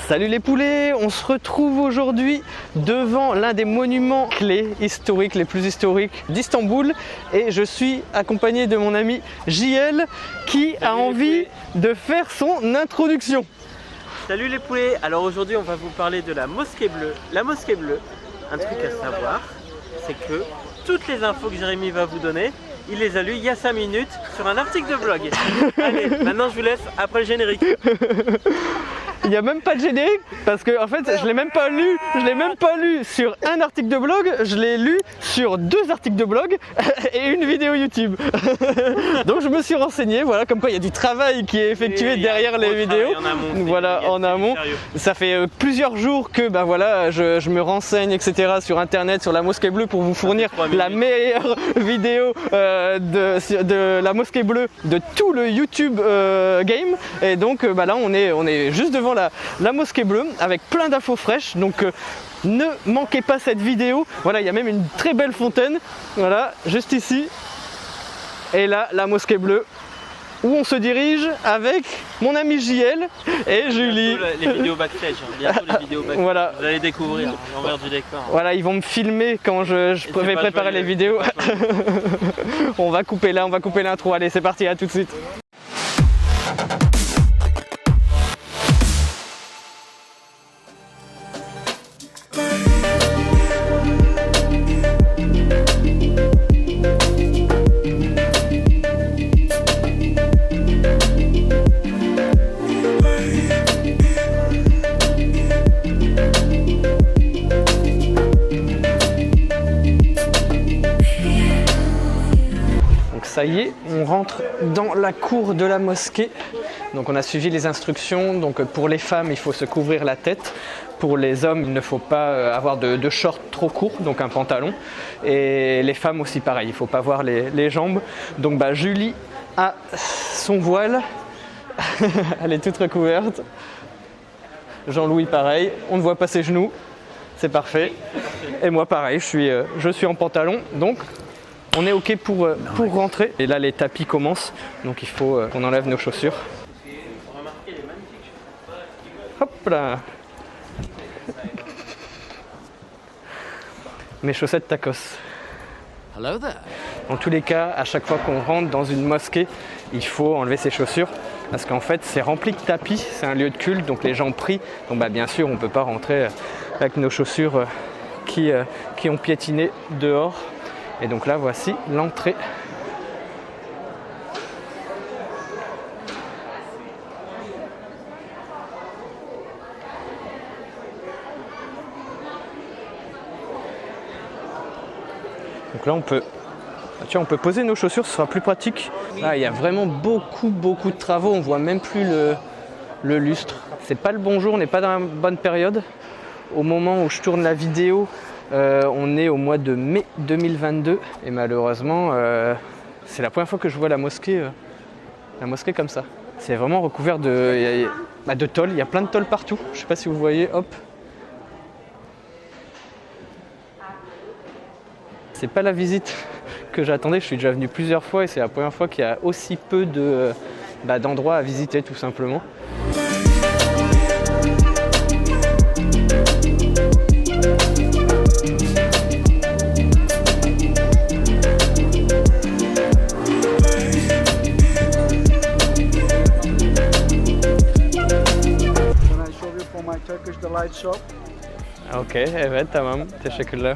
Salut les poulets, on se retrouve aujourd'hui devant l'un des monuments clés historiques, les plus historiques d'Istanbul, et je suis accompagné de mon ami JL qui a envie de faire son introduction. Salut les poulets, alors aujourd'hui on va vous parler de la mosquée bleue. La mosquée bleue, un truc à savoir, c'est que toutes les infos que Jérémy va vous donner, il les a lues il y a 5 minutes sur un article de blog. Allez, maintenant je vous laisse après le générique. Il n'y a même pas de générique parce que en fait je l'ai même pas lu sur un article de blog, je l'ai lu sur 2 articles de blog et une vidéo YouTube. Donc je me suis renseigné, voilà, comme quoi il y a du travail qui est effectué derrière les vidéos. En amont. Ça fait plusieurs jours que voilà, je me renseigne etc. sur internet, sur la mosquée bleue pour vous fournir la meilleure vidéo de la mosquée bleue de tout le YouTube game. Et donc là on est juste devant la mosquée bleue avec plein d'infos fraîches, donc ne manquez pas cette vidéo. Voilà, il y a même une très belle fontaine, voilà, juste ici, et là la mosquée bleue où on se dirige avec mon ami JL et Julie. Bientôt les vidéos backstage, bientôt les vidéos backstage. Voilà. Vous allez découvrir l'envers du décor. Voilà, ils vont me filmer quand je vais préparer les vidéos. On va couper l'intro, allez c'est parti, à tout de suite. Ça y est, on rentre dans la cour de la mosquée. Donc on a suivi les instructions. Donc pour les femmes, il faut se couvrir la tête. Pour les hommes, il ne faut pas avoir de shorts trop courts, donc un pantalon. Et les femmes aussi pareil, il ne faut pas voir les jambes. Donc Julie a son voile. Elle est toute recouverte. Jean-Louis pareil, on ne voit pas ses genoux. C'est parfait. Et moi pareil, je suis en pantalon. Donc on est ok pour rentrer. Et là les tapis commencent, donc il faut qu'on enlève nos chaussures. Hop là. Mes chaussettes tacos. Dans tous les cas, à chaque fois qu'on rentre dans une mosquée, il faut enlever ses chaussures parce qu'en fait c'est rempli de tapis, c'est un lieu de culte, donc les gens prient. Donc bien sûr on ne peut pas rentrer avec nos chaussures qui ont piétiné dehors. Et donc là, voici l'entrée. Donc là, on peut poser nos chaussures, ce sera plus pratique. Là, il y a vraiment beaucoup de travaux, on voit même plus le lustre. C'est pas le bon jour, on n'est pas dans la bonne période. Au moment où je tourne la vidéo, on est au mois de mai 2022 et malheureusement c'est la première fois que je vois la mosquée comme ça. C'est vraiment recouvert de tôles, il y a plein de tôles partout, je sais pas si vous voyez, hop. C'est pas la visite que j'attendais, je suis déjà venu plusieurs fois et c'est la première fois qu'il y a aussi peu d'endroits à visiter tout simplement. Ok, evet tamam. Teşekkürler.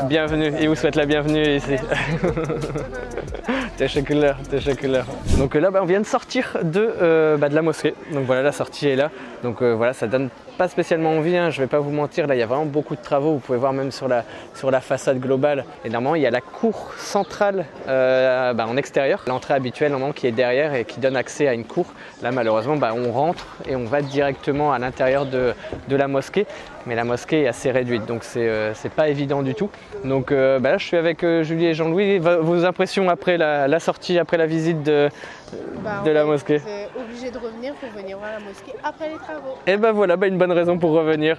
Bienvenue, il vous souhaite la bienvenue ici. Teşekkürler. Donc là, on vient de sortir de la mosquée. Donc voilà, la sortie est là. Donc voilà, ça donne pas spécialement envie, hein, je vais pas vous mentir, là il y a vraiment beaucoup de travaux, vous pouvez voir même sur la façade globale. Et normalement il y a la cour centrale en extérieur, l'entrée habituelle normalement qui est derrière et qui donne accès à une cour. Là malheureusement on rentre et on va directement à l'intérieur de la mosquée. Mais la mosquée est assez réduite, donc c'est pas évident du tout. Donc là je suis avec Julie et Jean-Louis. Vos impressions après la sortie, après la visite de la mosquée? C'est obligé de revenir pour venir voir la mosquée après les travaux. Et voilà, une bonne raison pour revenir.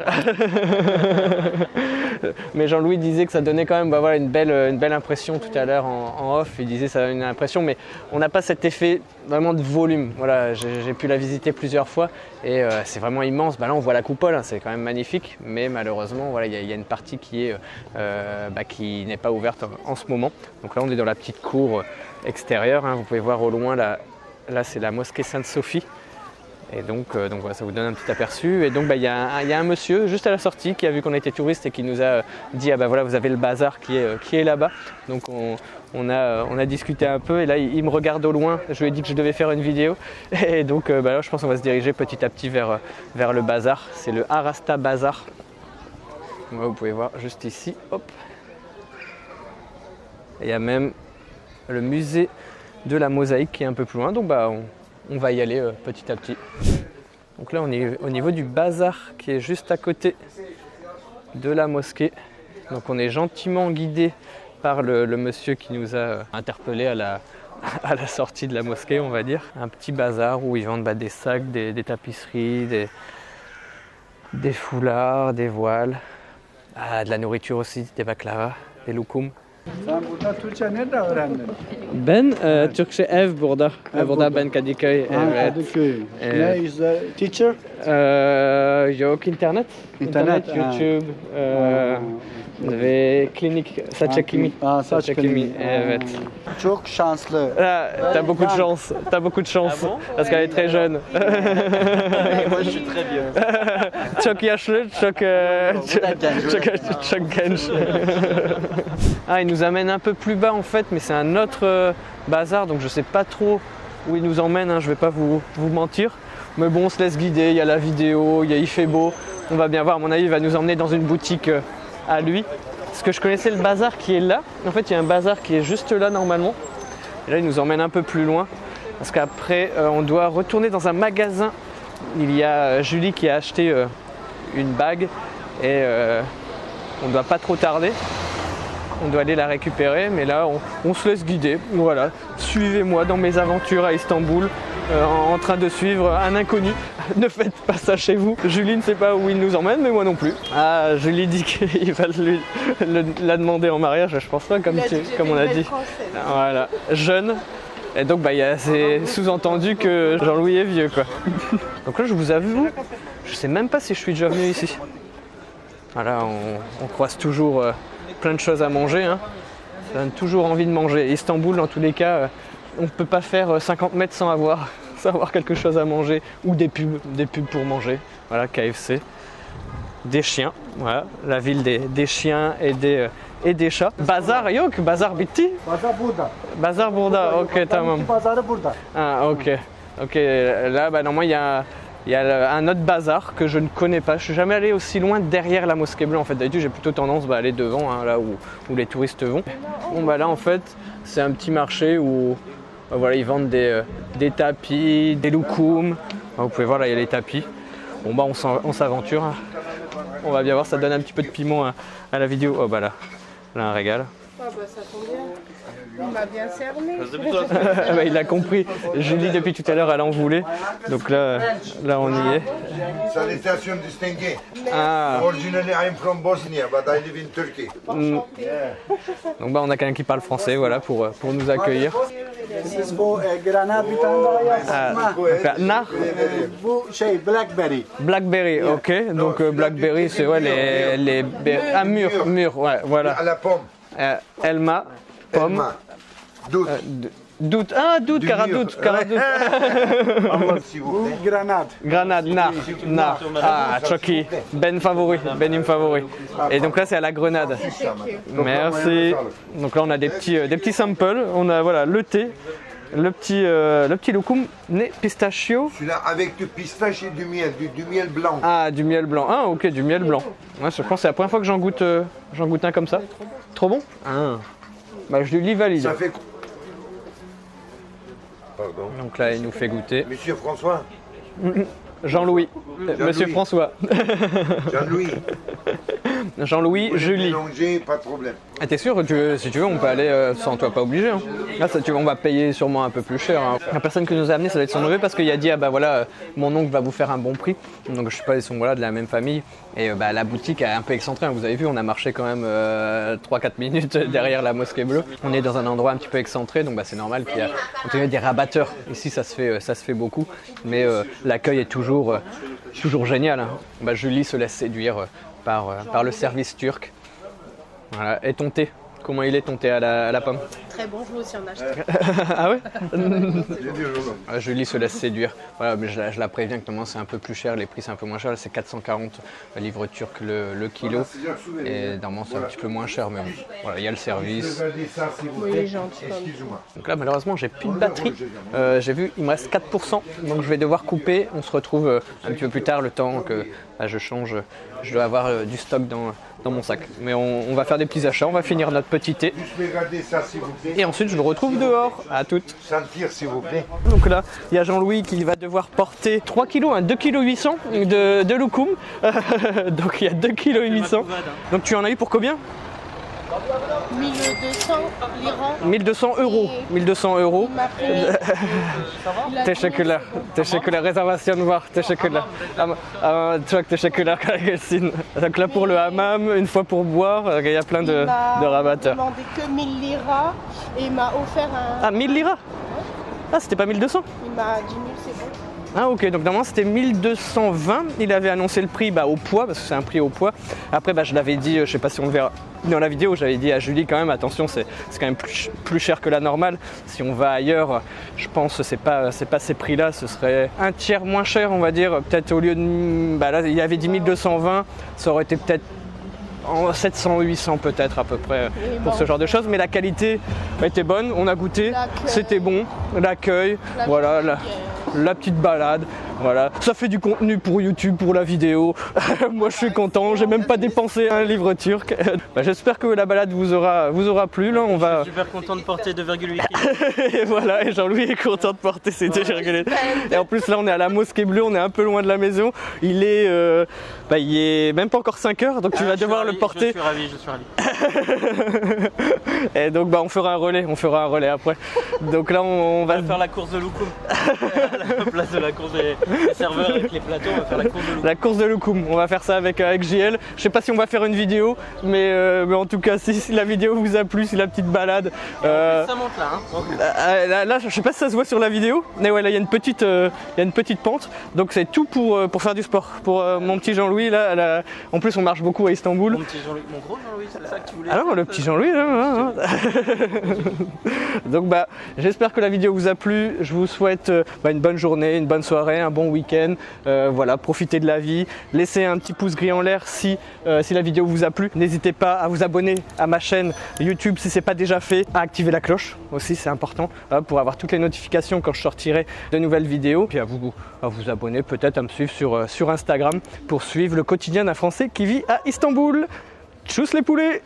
Mais Jean-Louis disait que ça donnait quand même une belle impression tout à l'heure en off. Il disait que ça donne une impression, mais on n'a pas cet effet vraiment de volume. Voilà, j'ai pu la visiter plusieurs fois et c'est vraiment immense. Bah là on voit la coupole, hein, c'est quand même magnifique, mais malheureusement voilà, il y a une partie qui n'est pas ouverte en ce moment. Donc là on est dans la petite cour extérieure, hein. Vous pouvez voir au loin là c'est la mosquée Sainte-Sophie. Et donc voilà, ça vous donne un petit aperçu. Et donc il y a un monsieur juste à la sortie qui a vu qu'on était touristes et qui nous a dit ah bah voilà, vous avez le bazar qui est là-bas. Donc on a discuté un peu et là il me regarde au loin. Je lui ai dit que je devais faire une vidéo et donc là, je pense qu'on va se diriger petit à petit vers le bazar. C'est le Arasta Bazar. Donc, vous pouvez voir juste ici. Hop. Et il y a même le musée de la mosaïque qui est un peu plus loin. Donc on va y aller petit à petit. Donc là on est au niveau du bazar qui est juste à côté de la mosquée. Donc on est gentiment guidé par le monsieur qui nous a interpellés à la sortie de la mosquée, on va dire. Un petit bazar où ils vendent des sacs, des tapisseries, des foulards, des voiles, de la nourriture aussi, des baklava, des loukoum. Sen burada Türkçe nerede öğrendin? Ben Türkçe ev burada. Burada ben Kadıköy. Evet. Kadıköy. Evet. Ne is the teacher? Yok internet. İnternet, ha. YouTube. Ve klinik saç ekimi. Saç ekimi. Evet. Çok şanslı. T'as beaucoup de chance. T'as beaucoup de chance. Ah bon Parce qu'elle est très jeune. Moi je suis très vieux. Çok yaşlı, çok genç. Ah, il nous amène un peu plus bas en fait, mais c'est un autre bazar, donc je sais pas trop où il nous emmène, hein, je vais pas vous mentir. Mais bon, on se laisse guider, il y a la vidéo, il fait beau, on va bien voir, à mon avis il va nous emmener dans une boutique à lui. Parce que je connaissais le bazar qui est là, en fait il y a un bazar qui est juste là normalement. Et là il nous emmène un peu plus loin, parce qu'après on doit retourner dans un magasin. Il y a Julie qui a acheté une bague et on ne doit pas trop tarder. On doit aller la récupérer, mais là on se laisse guider. Voilà, suivez-moi dans mes aventures à Istanbul, en train de suivre un inconnu. Ne faites pas ça chez vous. Julie ne sait pas où il nous emmène, mais moi non plus. Ah, Julie dit qu'il va la demander en mariage, je pense pas, comme on a dit. Voilà, jeune. Et donc c'est sous-entendu que Jean-Louis est vieux quoi. Donc là je vous avoue, je sais même pas si je suis déjà venu ici. Voilà, on croise toujours plein de choses à manger, hein. Ça donne toujours envie de manger. Istanbul, dans tous les cas, on ne peut pas faire 50 mètres sans avoir quelque chose à manger ou des pubs pour manger. Voilà, KFC. Des chiens, voilà, la ville des chiens et des chats. Bazar yok, bazar bitti. Pazar burada. Bazar burada, ok, tamam. Pazarı burada. Ah, ok. Là, normalement, il y a un autre bazar que je ne connais pas. Je suis jamais allé aussi loin derrière la mosquée bleue. En fait, d'habitude, j'ai plutôt tendance à aller devant, hein, là où les touristes vont. Bon, là, en fait, c'est un petit marché où voilà, ils vendent des tapis, des loukoum. Vous pouvez voir, là, il y a les tapis. Bon, on s'aventure. Hein. On va bien voir, ça donne un petit peu de piment à la vidéo. Oh, là un régal. Ah bah ça tombe bien. Il m'a bien cerné. Il a compris. Julie depuis tout à l'heure elle en voulait. Donc là on y est. Salutation distinguée. Ah. Originally I'm from Bosnia, but I live in Turkey. Donc on a quelqu'un qui parle français, voilà, pour nous accueillir. Siz bu granat bir tane daha yapsın. Nar. Bu blackberry. Blackberry, ok. Donc blackberry c'est les mûr, ouais, voilà. À la pomme. Elma, pomme. Elma. Doute. Doute, caradoute. Aman s'il vous plaît. Bu granat. Granade, nar. Ah, Chucky, benim favori. Et donc là c'est à la grenade. Merci. Donc là on a des petits samples. On a voilà le thé, le petit loukoum né pistachio. Celui-là avec du pistache et du miel blanc. Ah, du miel blanc. Ah, ok, du miel blanc. Ouais, je pense que c'est la première fois que j'en goûte un comme ça. Trop bon. Ah. Je lui valide. Ça fait. Pardon. Donc là, il nous fait goûter. Monsieur François. Jean-Louis. Monsieur François. Jean-Louis. Jean-Louis, Vous les Julie. mélanger, pas de problème. Et t'es sûr que si tu veux, on peut aller sans toi, pas obligé. Hein. Là, ça, on va payer sûrement un peu plus cher. Hein. La personne qui nous a amené, ça doit être son neveu parce qu'il a dit ah bah voilà, mon oncle va vous faire un bon prix. Donc je sais pas, ils sont voilà de la même famille. Et bah, la boutique est un peu excentrée. Hein. Vous avez vu, on a marché quand même 3-4 minutes derrière la mosquée bleue. On est dans un endroit un petit peu excentré, donc bah, c'est normal qu'il y a en tout cas, des rabatteurs. Ici, ça se fait beaucoup, mais l'accueil est toujours génial. Hein. Bah, Julie se laisse séduire par le service turc. Voilà. Et ton thé, comment il est ton thé à la pomme? Très bon, je veux aussi en acheter. Ah ouais. Julie se laisse séduire. Voilà, mais je la préviens que normalement c'est un peu plus cher, les prix c'est un peu moins cher. C'est 440 livres turcs le kilo. Et normalement c'est un petit peu moins cher, mais bon, voilà, il y a le service. Oui, il est gentil. Donc là malheureusement j'ai plus de batterie. J'ai vu, il me reste 4%, donc je vais devoir couper. On se retrouve un petit peu plus tard, le temps que je change. Je dois avoir du stock dans mon sac. Mais on va faire des petits achats, on va finir notre petit thé. Et ensuite je le retrouve dehors. À toutes. Sentir, s'il vous plaît. Donc là, il y a Jean-Louis qui va devoir porter 3 kg, 2 kg 800 de loukoum. Donc il y a 2 kg 800. Donc tu en as eu pour combien? 1200 l'Iran. 1200 euros. 1200 euros. Il m'a pris. Teşekkürler. Réservation var. Teşekkürler. Çok teşekkürler. Donc là pour le hammam, une fois pour boire, il y a plein de rabatteurs. Il m'a demandé que 1000 liras et il m'a offert un. Ah, 1000 liras. Ah, c'était pas 1200. Il m'a dit 1000, c'est bon. Ah ok, donc normalement c'était 1220, il avait annoncé le prix au poids, parce que c'est un prix au poids. Après je l'avais dit, je sais pas si on le verra dans la vidéo, j'avais dit à Julie quand même, attention c'est quand même plus cher que la normale. Si on va ailleurs, je pense que c'est pas ces prix là, ce serait un tiers moins cher on va dire. Peut-être au lieu de, là il avait dit 1220, ça aurait été peut-être en 700-800 peut-être à peu près pour ce genre de choses, mais la qualité était bonne, on a goûté, c'était bon, l'accueil, voilà, la petite balade, voilà, ça fait du contenu pour YouTube, pour la vidéo. Moi je suis content, j'ai même pas dépensé un livre turc. J'espère que la balade vous aura plu. Là, on va. Je suis super content de porter 2,8 kg. Et voilà, et Jean-Louis est content de porter ses 2,8 kg. Et en plus là on est à la mosquée bleue, on est un peu loin de la maison. Il est même pas encore 5 heures, donc tu vas devoir le porter. Je suis ravi. Et donc on fera un relais après. Donc là on va faire la course de loukoum. À la place de la course des serveurs avec les plateaux, on va faire la course de loukoum. La course de loukoum, on va faire ça avec JL. Je sais pas si on va faire une vidéo, mais en tout cas si la vidéo vous a plu, si la petite balade. Ça monte là, hein. Là je sais pas si ça se voit sur la vidéo, mais ouais là il y a une petite pente. Donc c'est tout pour faire du sport. Pour mon petit Jean-Louis là, en plus on marche beaucoup à Istanbul. Mon petit Jean-Louis, mon gros Jean-Louis, c'est ça que tu voulais dire? Ah non, le petit Jean-Louis là. Donc j'espère que la vidéo vous a plu. Je vous souhaite une bonne journée, une bonne soirée, un bon week-end. Voilà, profitez de la vie. Laissez un petit pouce gris en l'air si la vidéo vous a plu. N'hésitez pas à vous abonner à ma chaîne YouTube si ce n'est pas déjà fait. À activer la cloche aussi, c'est important pour avoir toutes les notifications quand je sortirai de nouvelles vidéos. Puis à vous abonner, peut-être à me suivre sur Instagram pour suivre le quotidien d'un Français qui vit à Istanbul. Tchuss les poulets!